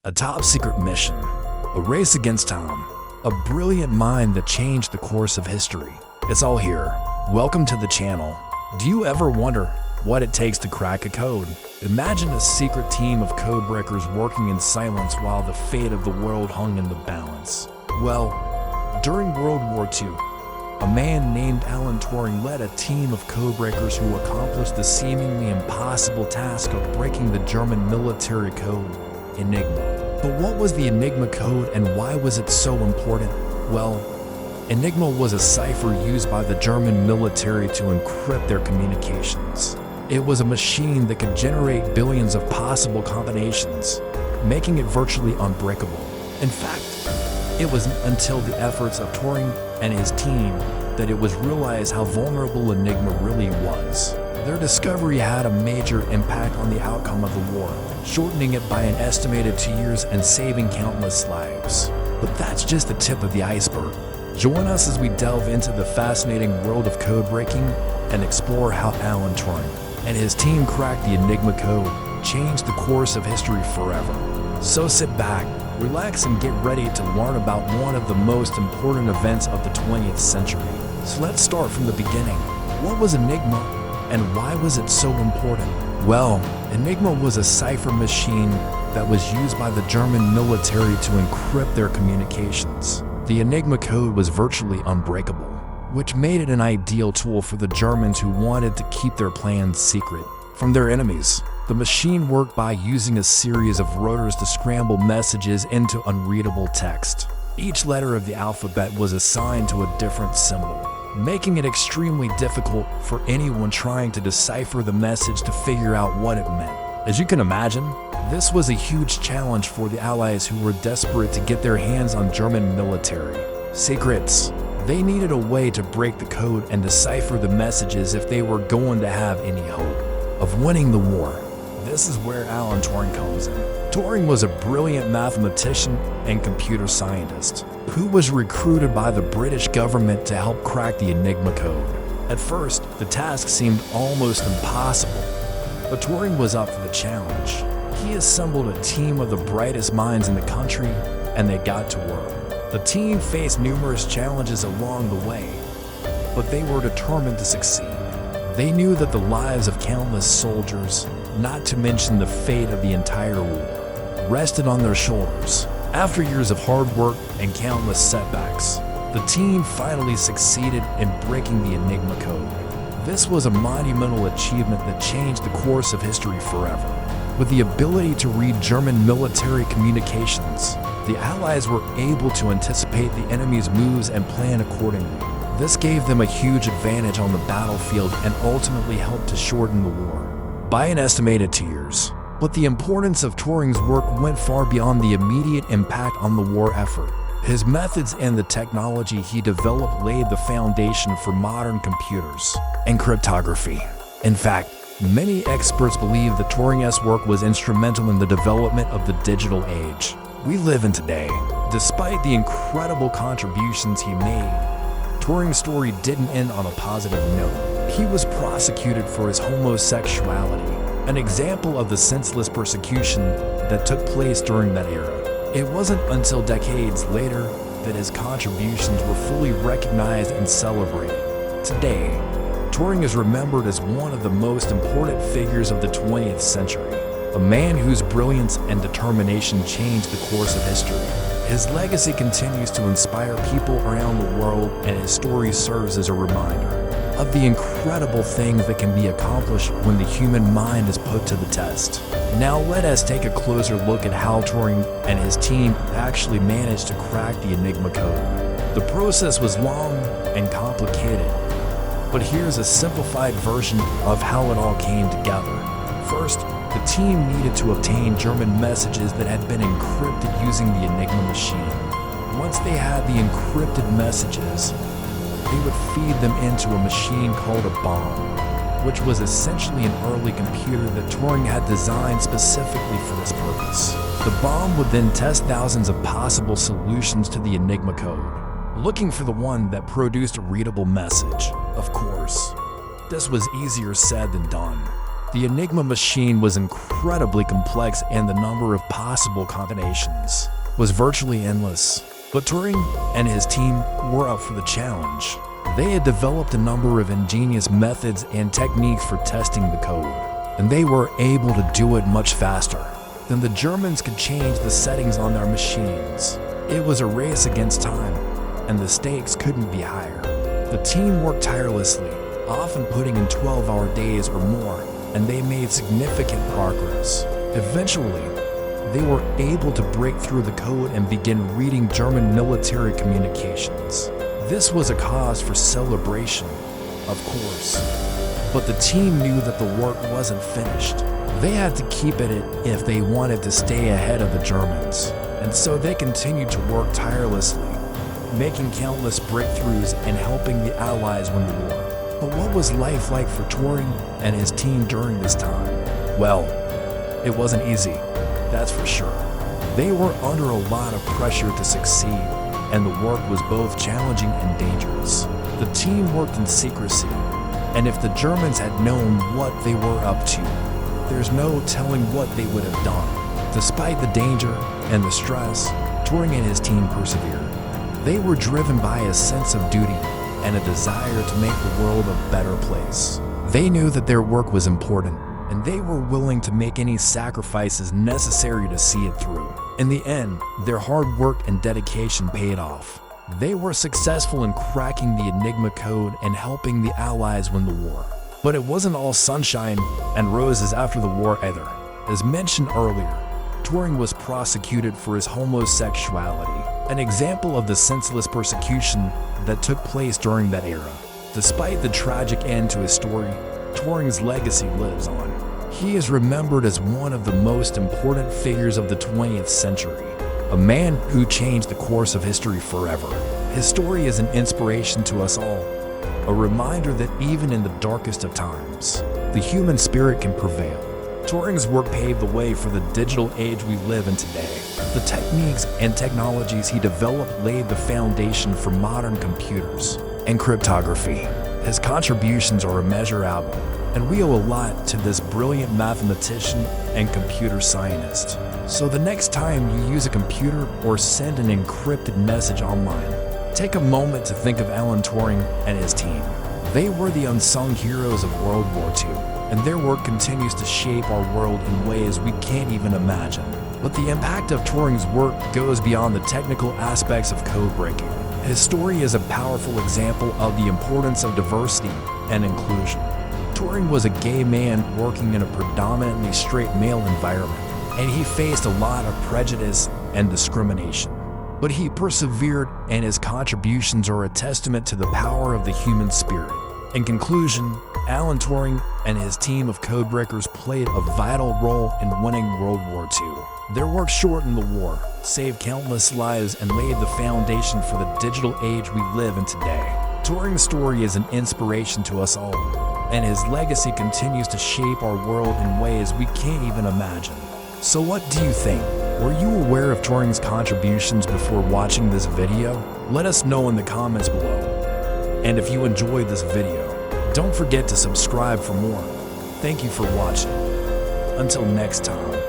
A top-secret mission, a race against time, a brilliant mind that changed the course of history. It's all here. Welcome to the channel. Do you ever wonder what it takes to crack a code? Imagine a secret team of codebreakers working in silence while the fate of the world hung in the balance. Well, during World War II, a man named Alan Turing led a team of codebreakers who accomplished the seemingly impossible task of breaking the German military code, Enigma. But what was the Enigma code and why was it so important? Well, Enigma was a cipher used by the German military to encrypt their communications. It was a machine that could generate billions of possible combinations, making it virtually unbreakable. In fact, it was until the efforts of Turing and his team that it was realized how vulnerable Enigma really was. Their discovery had a major impact on the outcome of the war, shortening it by an estimated 2 years and saving countless lives. But that's just the tip of the iceberg. Join us as we delve into the fascinating world of code breaking and explore how Alan Turing and his team cracked the Enigma code, changed the course of history forever. So sit back, relax, and get ready to learn about one of the most important events of the 20th century. So let's start from the beginning. What was Enigma, and why was it so important? Well, Enigma was a cipher machine that was used by the German military to encrypt their communications. The Enigma code was virtually unbreakable, which made it an ideal tool for the Germans who wanted to keep their plans secret from their enemies. The machine worked by using a series of rotors to scramble messages into unreadable text. Each letter of the alphabet was assigned to a different symbol, making it extremely difficult for anyone trying to decipher the message to figure out what it meant. As you can imagine, this was a huge challenge for the Allies who were desperate to get their hands on German military secrets. They needed a way to break the code and decipher the messages if they were going to have any hope of winning the war. This is where Alan Turing comes in. Turing was a brilliant mathematician and computer scientist who was recruited by the British government to help crack the Enigma code. At first, the task seemed almost impossible, but Turing was up for the challenge. He assembled a team of the brightest minds in the country, and they got to work. The team faced numerous challenges along the way, but they were determined to succeed. They knew that the lives of countless soldiers, not to mention the fate of the entire war, rested on their shoulders. After years of hard work and countless setbacks, the team finally succeeded in breaking the Enigma code. This was a monumental achievement that changed the course of history forever. With the ability to read German military communications, the Allies were able to anticipate the enemy's moves and plan accordingly. This gave them a huge advantage on the battlefield and ultimately helped to shorten the war by an estimated 2 years. But the importance of Turing's work went far beyond the immediate impact on the war effort. His methods and the technology he developed laid the foundation for modern computers and cryptography. In fact, many experts believe that Turing's work was instrumental in the development of the digital age we live in today. Despite the incredible contributions he made, Turing's story didn't end on a positive note. He was prosecuted for his homosexuality, an example of the senseless persecution that took place during that era. It wasn't until decades later that his contributions were fully recognized and celebrated. Today, Turing is remembered as one of the most important figures of the 20th century, a man whose brilliance and determination changed the course of history. His legacy continues to inspire people around the world, and his story serves as a reminder of the incredible things that can be accomplished when the human mind is put to the test. Now let us take a closer look at how Turing and his team actually managed to crack the Enigma code. The process was long and complicated, but here's a simplified version of how it all came together. First, the team needed to obtain German messages that had been encrypted using the Enigma machine. Once they had the encrypted messages, they would feed them into a machine called a bomb, which was essentially an early computer that Turing had designed specifically for this purpose. The bomb would then test thousands of possible solutions to the Enigma code, looking for the one that produced a readable message. Of course, this was easier said than done. The Enigma machine was incredibly complex and the number of possible combinations was virtually endless. But Turing and his team were up for the challenge. They had developed a number of ingenious methods and techniques for testing the code, and they were able to do it much faster than the Germans could change the settings on their machines. It was a race against time, and the stakes couldn't be higher. The team worked tirelessly, often putting in 12-hour days or more, and they made significant progress. Eventually, they were able to break through the code and begin reading German military communications. This was a cause for celebration, of course, but the team knew that the work wasn't finished. They had to keep at it if they wanted to stay ahead of the Germans, and so they continued to work tirelessly, making countless breakthroughs and helping the Allies win the war. But what was life like for Turing and his team during this time? Well, it wasn't easy, that's for sure. They were under a lot of pressure to succeed, and the work was both challenging and dangerous. The team worked in secrecy, and if the Germans had known what they were up to, there's no telling what they would have done. Despite the danger and the stress, Turing and his team persevered. They were driven by a sense of duty and a desire to make the world a better place. They knew that their work was important, and they were willing to make any sacrifices necessary to see it through. In the end, their hard work and dedication paid off. They were successful in cracking the Enigma code and helping the Allies win the war. But it wasn't all sunshine and roses after the war either. As mentioned earlier, Turing was prosecuted for his homosexuality, an example of the senseless persecution that took place during that era. Despite the tragic end to his story, Turing's legacy lives on. He is remembered as one of the most important figures of the 20th century, a man who changed the course of history forever. His story is an inspiration to us all, a reminder that even in the darkest of times, the human spirit can prevail. Turing's work paved the way for the digital age we live in today. The techniques and technologies he developed laid the foundation for modern computers and cryptography. His contributions are immeasurable, and we owe a lot to this brilliant mathematician and computer scientist. So the next time you use a computer or send an encrypted message online, take a moment to think of Alan Turing and his team. They were the unsung heroes of World War II, and their work continues to shape our world in ways we can't even imagine. But the impact of Turing's work goes beyond the technical aspects of code breaking. His story is a powerful example of the importance of diversity and inclusion. Turing was a gay man working in a predominantly straight male environment, and he faced a lot of prejudice and discrimination. But he persevered, and his contributions are a testament to the power of the human spirit. In conclusion, Alan Turing and his team of codebreakers played a vital role in winning World War II. Their work shortened the war, saved countless lives, and laid the foundation for the digital age we live in today. Turing's story is an inspiration to us all, and his legacy continues to shape our world in ways we can't even imagine. So what do you think? Were you aware of Turing's contributions before watching this video? Let us know in the comments below. And if you enjoyed this video, don't forget to subscribe for more. Thank you for watching. Until next time.